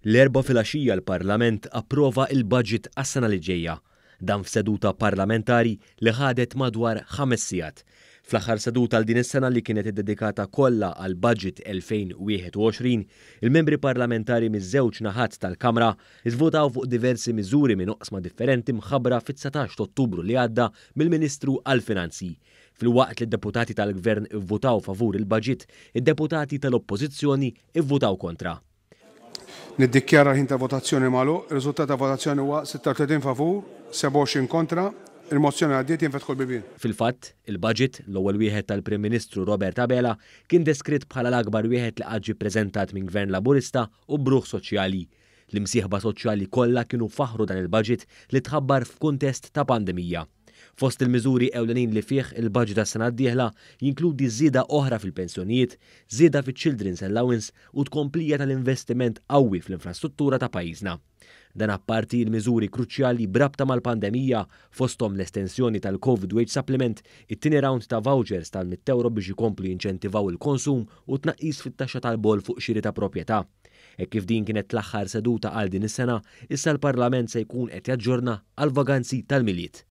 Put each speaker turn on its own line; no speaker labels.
L-4 filgħaxija l-Parlament approva il-budget għas-sena li ġejja. Dan f'seduta parlamentari li ħadet madwar 5 sigħat. Fl-aħħar seduta għal din is-sena li kienet iddedikata kollha għal budget 2021, il-membri parlamentari miż-żewġ naħat tal-Kamra iżvotaw fuq diversi miżuri minn oqsma differenti mħabbra fit-19 Ottubru li għadda mill-Ministru għall-Finanzi. Fil-waqt li d-deputati tal-Gvern ivvutaw favur il-budget, id-deputati tal-Oppożizzjoni ivvutaw kontra.
Niddikjara ħin ta' votazzjoni magħluq, ir-riżultat ta' votazzjoni huwa 36 favur, 27 kontra, il-mozzjoni għaddiet jinfetħu l-bibien.
Fil-fatt, il-budget, l-ewwel wieħed tal-Prim Ministru Robert Abela, kien deskritt bħala l-akbar wieħed li qatt ppreżentat minn Gvern Laburista u bruħ soċjali. L-imsieħba soċjali kollha kienu faħru dan il-budget li tħabbar f'kuntest ta' pandemija. Fost il-miżuri ewlenin li fih il-budget tas-sena d-dieħla jinkludi żieda oħra fil-pensjonijiet, żieda fiċ-Children's Allowance u tkomplija tal-investiment qawwi fl-infrastruttura ta' pajjiżna. Dan apparti l-miżuri kruċjali brabta mal-pandemija fosthom l-estensjoni tal-Covid Wage Supplement, it-tieni round ta' vouchers tal-100 biex ikomplu jinċentivaw il-konsum u tnaqqis fit-taxxa tal-bol fuq xiri ta' proprjetà. Kif din kienet l-aħħar seduta għal din is-sena, issa l-Parlament se jkun qed jaġġorna għal vaganzi tal-miliet.